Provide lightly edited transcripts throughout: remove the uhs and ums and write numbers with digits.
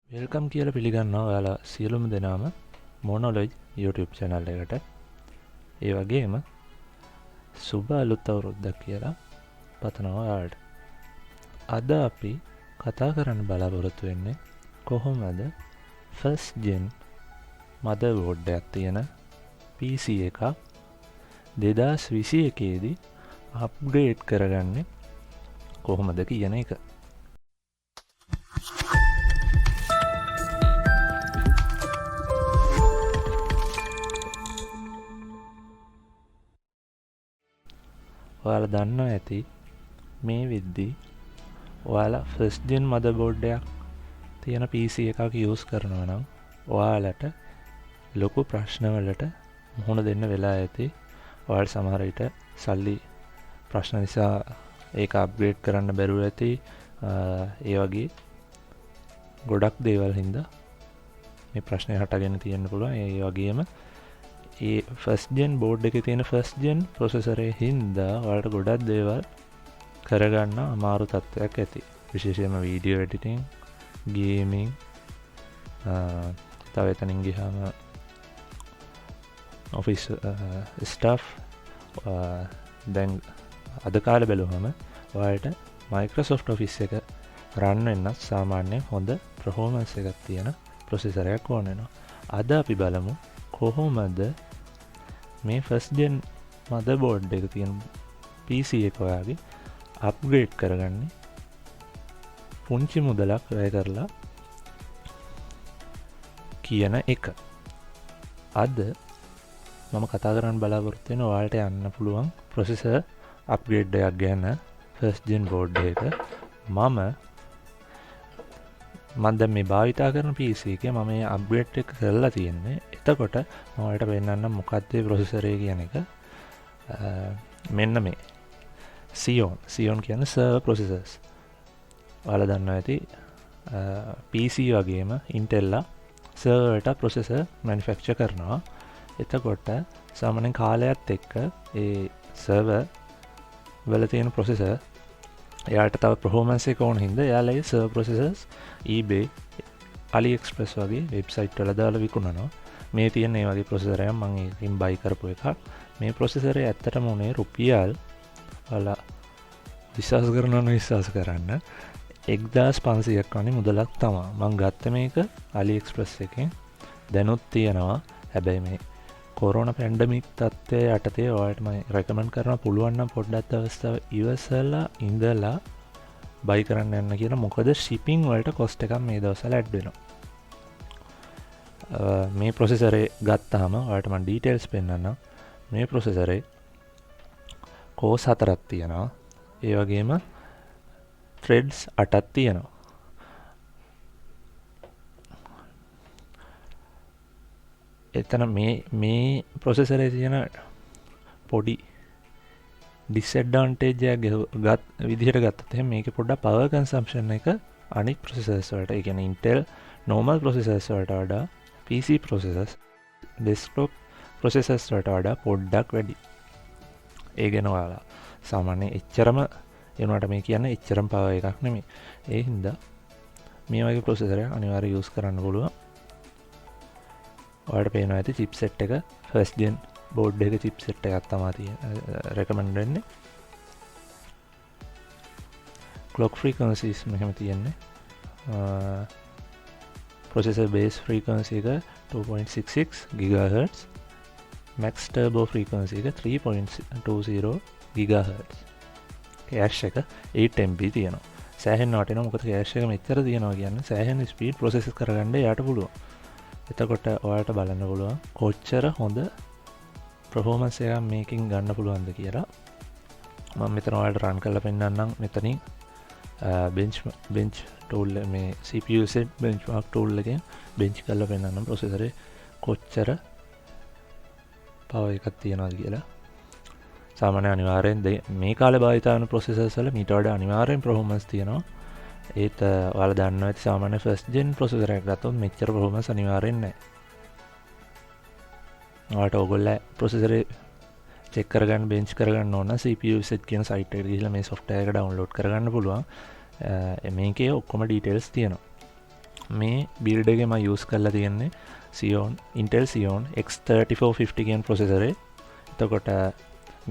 Welcome කියලා පිළිගන්නවා ඔයාලා සියලුම දෙනාම මොනොලොජ් YouTube channel එකට. ඒ වගේම සුබ අලුත් අවුරුද්දක් කියලා පතනවා ඔයාලට. අද අපි කතා කරන්න බලාපොරොත්තු වෙන්නේ කොහොමද first gen motherboard එකක් තියෙන PC එකක් 2021 දී අප්ග්‍රේඩ් කරගන්නේ කොහොමද කියන එක. ඔයාලා දන්නවා ඇති මේ විද්දී ඔයාලා ෆස්ට් ජෙන් මදර්බෝඩ් එකක් තියෙන PC එකක් යූස් කරනවා නම් ඔයාලට ලොකු ප්‍රශ්නවලට මුහුණ දෙන්න වෙලා ඇති. ඔයාලට සමහර විට සල්ලි ප්‍රශ්න නිසා ඒක අප්ග්‍රේඩ් කරන්න බැරුව ඇති. ඒ වගේ ගොඩක් දේවල් හින්දා මේ ප්‍රශ්නය හටගෙන තියෙන්න පුළුවන්. ඒ වගේම ඒ ෆස්ට් ජෙන් බෝඩ් එකේ තියෙන ෆස්ට් ජෙන් ප්‍රොසෙසරේ හින්දා ඔයාලට ගොඩක් දේවල් කරගන්න අමාරු තත්ත්වයක් ඇති. විශේෂයෙන්ම වීඩියෝ එඩිටිං, ගේමිං, තව එතනින් ගියාම ඔෆිස් ස්ටෆ්. දැන් අද කාලේ බැලුවම ඔයාලට මයික්‍රොසොෆ්ට් ඔෆිස් එක රන් වෙන්න සාමාන්‍යයෙන් හොඳ පර්ෆෝමන්ස් එකක් තියෙන ප්‍රොසෙසරයක් ඕන වෙනවා. අද අපි බලමු කොහොමද මේ ෆස්ට් ජෙන් මදර්බෝඩ් එක තියෙන PC එක ඔයාගේ අප්ග්‍රේඩ් කරගන්නේ පුංචි මුදලක් වැය කරලා කියන එක. අද මම කතා කරන්න බලාපොරොත්තු වෙන ඔයාලට යන්න පුළුවන් ප්‍රොසෙසර් අප්ග්‍රේඩ් එකක් ගැන ෆස්ට් ජෙන් බෝඩ් එක. මම දැන් මේ භාවිතා කරන PC එකේ මම මේ අප්ග්‍රේඩ් එක කරලා තියෙන්නේ. එතකොට මම ඔයාලට පෙන්නන්නම් මොකක්ද මේ ප්‍රොසෙසර් එක කියන එක. මෙන්න මේ Xeon කියන්නේ සර්වර් ප්‍රොසෙසර්ස්. ඔයාලා දන්නවා ඇති PC වගේම Intel සර්වර් වලට ප්‍රොසෙසර් මැනුෆැක්චර් කරනවා. එතකොට සාමාන්‍යයෙන් කාලයත් එක්ක ඒ සර්වර් වල තියෙන ප්‍රොසෙසර් එයාට තව පර්ෆෝමන්ස් එක ඕන හින්දා එයාලා ඒ සර්වර් ප්‍රොසෙසර්ස් eBay, AliExpress වගේ වෙබ්සයිට් වල දාලා විකුණනවා. මේ තියෙන මේ වගේ ප්‍රොසෙසර් එකක් මම ඒකින් බයි කරපු එකක්. මේ ප්‍රොසෙසරේ ඇත්තටම උනේ රුපියල් ඔයාලා විශ්වාස කරනවා නම් විශ්වාස කරන්න 1500ක් වගේ මුදලක් තමයි. මම ගත්ත මේක AliExpress එකෙන්. දැනුත් තියෙනවා. හැබැයි මේ කොරෝනා පැන්ඩමික් තත්ත්වයේ යටතේ ඔයාලට මම රෙකමන්ඩ් කරනවා පුළුවන් නම් පොඩ්ඩක් දවස්වල ඉවසලා ඉඳලා බයි කරන්න යන්න කියලා. මොකද shipping වලට cost එකක් මේ දවස්වල ඇඩ් වෙනවා. මේ ප්‍රොසෙසරේ ගත්තාම ඔයාලට මම ඩීටේල්ස් පෙන්නන්නම්. මේ ප්‍රොසෙසරේ කෝස් 4ක් තියෙනවා. ඒ වගේම threads 8ක් තියෙනවා. එතන මේ ප්‍රොසෙසරේ තියෙන පොඩි ඩිස්ඇඩ්වාන්ටේජ් එකක් විදිහට ගත්තොත් එහෙනම් මේකේ පොඩ්ඩක් පවර් කන්සම්ප්ෂන් එක අනිත් ප්‍රොසෙසර්ස් වලට, ඒ කියන්නේ Intel normal ප්‍රොසෙසර්ස් වලට වඩා PC ප්‍රොසෙසර්ස් desktop ප්‍රොසෙසර්ස් වලට වඩා පොඩ්ඩක් වැඩි. ඒ ගැන ඔයාලා සාමාන්‍යයෙන් එච්චරම එනවාට මේ කියන්නේ එච්චරම පවර් එකක් නෙමෙයි. ඒ හින්දා මේ වගේ ප්‍රොසෙසරයක් අනිවාර්යයෙන් යූස් කරන්න පුළුවන්. ඔයාලට පේනවා ඇති chipset එක first gen board එක chipset එකක් තමයි recommend වෙන්නේ. clock frequencies මෙහෙම තියෙන්නේ. processor base frequency එක 2.66 GHz, max turbo frequency එක 3.20 GHz. cache එක 8 MB තියෙනවා. සෑහෙන වටිනවා. මොකද cache එක මෙච්චර තියෙනවා කියන්නේ සෑහෙන speed process කරගන්න යාට පුළුවන්. එතකොට ඔයාලට බලන්න පුළුවන් කොච්චර හොඳ පර්ෆෝමන්ස් එකක් මේකෙන් ගන්න පුළුවන්ද කියලා. මම මෙතන ඔයාලට රන් කරලා පෙන්නන්නම්. මෙතනින් bench tool මේ CPU set benchmark tool එකෙන් bench කරලා පෙන්නන්නම් ප්‍රොසෙසරේ කොච්චර පවර් එකක් තියනවද කියලා. සාමාන්‍ය අනිවාර්යෙන් මේ කාලේ භාවිත කරන ප්‍රොසෙසර්ස් වල මීට වඩා අනිවාර්යෙන් පර්ෆෝමන්ස් තියෙනවා. ඒත් ඔයාලා දන්නවා ඇති සාමාන්‍ය ෆස්ට් ජෙන් ප්‍රොසෙසර් එකක් ගත්තොත් මෙච්චර පර්ෆෝමන්ස් අනිවාර්යෙන් නැහැ. ඔයාලට ඕගොල්ලෝ ප්‍රොසෙසරේ චෙක් කරගන්න බෙන්ච් කරගන්න ඕන CPU set කියන සයිට් එකට ගිහිල්ලා මේ software එක download කරගන්න පුළුවන්. මේකේ ඔක්කොම details තියෙනවා. මේ බිල්ඩ් එකේ මම යූස් කරලා තියෙන්නේ Xeon Intel Xeon X3450 කියන ප්‍රොසෙසරේ. එතකොට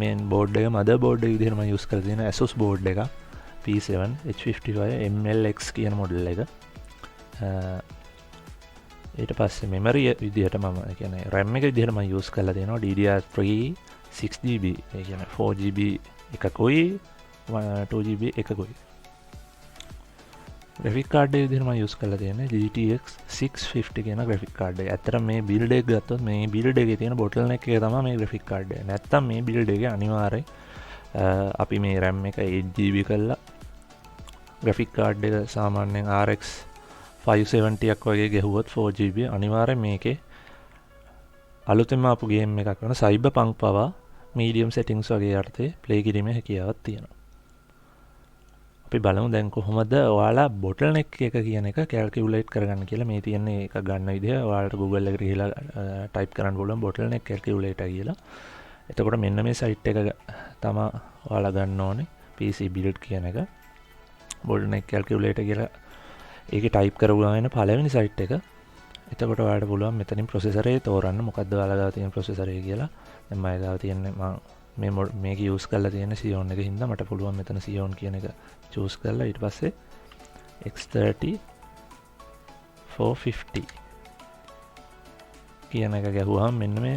මේන් බෝඩ් එක මදර් බෝඩ් එක විදිහට මම යූස් කරලා තියෙන Asus බෝඩ් එක P7 H55 MLX කියන මොඩල් එක. ඊට පස්සේ මෙමරි විදිහට මම කියන්නේ RAM එක විදිහට මම යූස් කරලා තියෙනවා DDR3 6GB ඒ කියන්නේ 4GB එකකුයි 2GB එකකුයි. graphic card එක විදිහට මම යූස් කරලා තියෙන්නේ GTX 650 කියන graphic card එක. ඇත්තට මේ build එක ගත්තොත් මේ build එකේ තියෙන bottleneck එක තමයි මේ graphic card එක. නැත්තම් මේ build එකේ අනිවාර්යෙන් අපි මේ RAM එක 8GB කරලා graphic card එක සාමාන්‍යයෙන් RX 570ක් වගේ ගැහුවොත් 4GB අනිවාර්යෙන් මේකේ අලුතෙන්ම ආපු ගේම් එකක් වෙන Cyberpunk පවා medium settings වගේ යටතේ play කිරීමේ හැකියාවක් තියෙනවා. අපි බලමු දැන් කොහොමද ඔයාලා bottleneck එක කියන එක calculate කරගන්න කියලා. මේ තියෙන්නේ එක ගන්න විදිහ ඔයාලට Google එකට ගිහලා type කරන්න පුළුවන් bottleneck calculator කියලා. එතකොට මෙන්න මේ site එක තමයි ඔයාලා ගන්න ඕනේ PC build කියන එක. bottleneck calculator කියලා ඒකේ type කරගුවාම එන පළවෙනි site එක. එතකොට ඔයාලට පුළුවන් මෙතනින් processor එක තෝරන්න මොකද්ද ඔයාලා ගාව තියෙන processor එක කියලා. දැන් මම ගාව තියෙන්නේ මේක යූස් කරලා තියෙන Xeon එක හින්දා මට පුළුවන් මෙතන Xeon කියන එක choose කරලා ඊට පස්සේ X3450 කියන එක ගැහුවාම මෙන්න මේ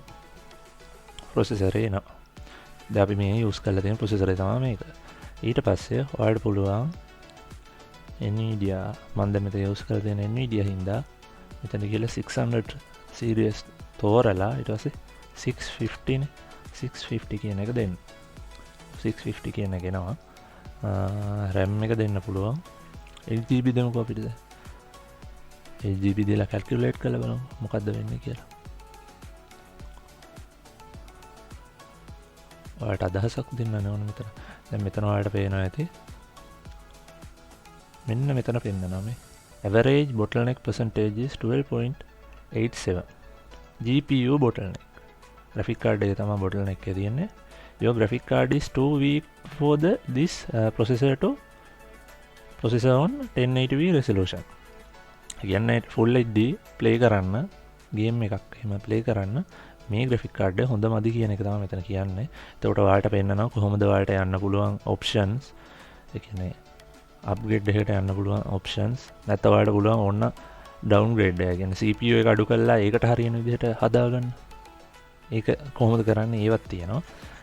processor එක එනවා. දැන් අපි මේ යූස් කරලා තියෙන processor එක තමයි මේක. ඊට පස්සේ ඔයාලට පුළුවන් Nvidia මම දැන් මෙතන යූස් කරලා තියෙන Nvidia හින්දා මෙතන ගිහලා 600 series තෝරලා ඊට පස්සේ 650 කියන එක දෙන්න. 650 කියන එක එනවා. RAM එක දෙන්න පුළුවන්. 8GB දෙමුකෝ අපිට. 8GB දීලා calculate කරලා බලමු මොකද්ද වෙන්නේ කියලා. ඔයාලට අදහසක් දෙන්න ඕන මෙතන. දැන් මෙතන ඔයාලට පේනවා ඇති. මෙන්න මෙතන පෙන්නනවා මේ. Average bottleneck percentage is 12.87. GPU bottleneck. graphic card එක තමයි bottleneck එක තියෙන්නේ. Your graphic card is too weak for this processor on 1080p resolution. කියන්නේ full HD play කරන්න game එකක් එහෙම play කරන්න මේ graphic card එක හොඳ මදි කියන එක තමයි මෙතන කියන්නේ. එතකොට ඔයාලට පෙන්නනවා කොහොමද ඔයාලට යන්න පුළුවන් options. ඒ කියන්නේ upgrade එකකට යන්න පුළුවන් options. නැත්නම් ඔයාලට පුළුවන් ඕන්න downgrade එක. කියන්නේ CPU එක අඩු කරලා ඒකට හරියන විදිහට හදාගන්න. ඒක කොහොමද කරන්නේ ඒවත් තියෙනවා.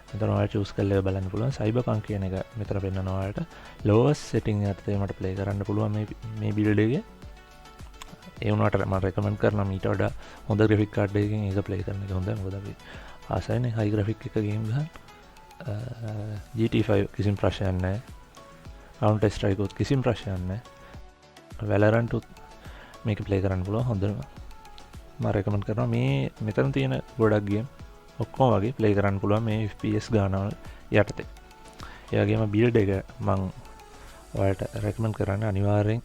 මෙතන ඔයාලට choose කරලා බලන්න පුළුවන්. Cyberpunk කියන එක මෙතන පෙන්නනවා ඔයාලට. lowest setting යටතේ මට play කරන්න පුළුවන් මේ build එකේ. ඒ වුණාට මම recommend කරනවා මීට වඩා හොඳ graphic card එකකින් ඒක play කරන එක හොඳයි. මොකද අපි ආසයිනේ high graphic එක game ගහන්න. GT5 කිසිම ප්‍රශ්නයක් නැහැ. Counter Strike උත් කිසිම ප්‍රශ්නයක් නැහැ. Valorant උත් මේක play කරන්න පුළුවන් හොඳම. මම recommend කරනවා මේ මෙතන තියෙන ගොඩක් game ඔක්කොම වගේ play කරන්න පුළුවන් මේ FPS ගානවල යටතේ. ඒ වගේම build එක මම ඔයාලට recommend කරන්නේ අනිවාර්යෙන්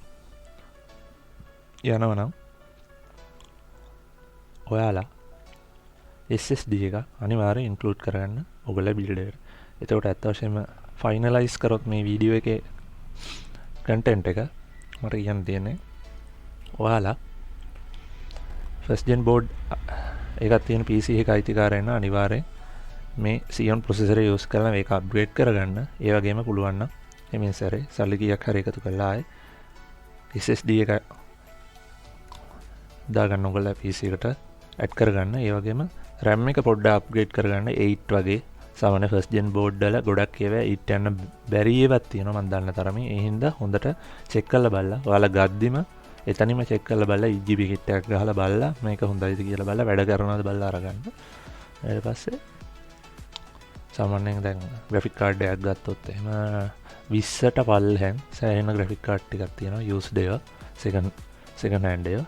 යනවනම් ඔයාලා SSD එක අනිවාර්යෙන් include කරගන්න ඔයගොල්ලෝ build එකට. එතකොට ඇත්ත වශයෙන්ම finalize කරොත් මේ වීඩියෝ එකේ content එක මට කියන්න තියෙන්නේ ඔයාලා first gen board එකක් තියෙන PC එක අයිතිකාරයන් අනිවාර්යෙන් මේ Xeon processor එක use කරලා මේක upgrade කරගන්න. ඒ වගේම පුළුවන් නම් එමින් සැරේ සල්ලි කීයක් හරි එකතු කරලා ආයේ SSD එක දාගන්න ඔයගොල්ලෝ PC එකට add කරගන්න. ඒ වගේම RAM එක පොඩ්ඩක් upgrade කරගන්න 8 වගේ සාමාන්‍ය first gen board වල ගොඩක් ඒවා 8 යන බැරි ඒවාක් තියෙනවා මම දන්න තරමින්. ඒ හින්දා හොඳට check කරලා බලලා ඔයාලා ගද්දිම එතනින්ම check කරලා බලලා EGB kit එකක් ගහලා බලලා මේක හොඳයිද කියලා බලලා වැඩ කරනවද බලලා අරගන්න. ඊට පස්සේ සාමාන්‍යයෙන් දැන් graphic card එකක් ගත්තොත් එහෙම 20ට පල්ලෙන් සෑහෙන graphic card ටිකක් තියෙනවා used ඒවා second hand ඒවා.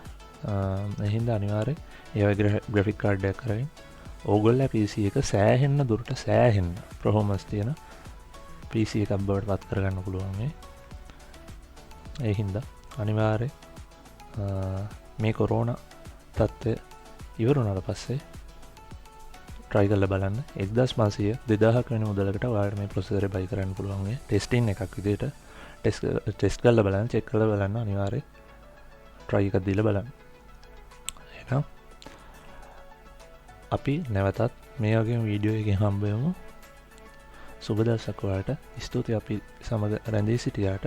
ඒ හින්දා අනිවාර්යෙන් ඒ වගේ graphic card එකක් කරගෙන ඕගොල්ලෝ PC එක සෑහෙන්න දුරට සෑහෙන්න performance තියෙන PC එකක් බවට පත් කරගන්න පුළුවන් මේ. ඒ හින්දා අනිවාර්යෙන් මේ කොරෝනා තත්ත්වය ඉවර වුණාට පස්සේ try කරලා බලන්න 1500 2000ක වෙන මුදලකට ඔයාලට මේ processor එක buy කරන්න පුළුවන් මේ testing එකක් විදිහට test කරලා බලන්න check කරලා බලන්න අනිවාර්යෙන් try එකක් දීලා බලන්න. එහෙනම් අපි නැවතත් මේ වගේ වීඩියෝ එකකින් හම්බ වෙමු. සුබ දවසක් ඔයාලට. ස්තුතියි අපි සමග රැඳී සිටියාට.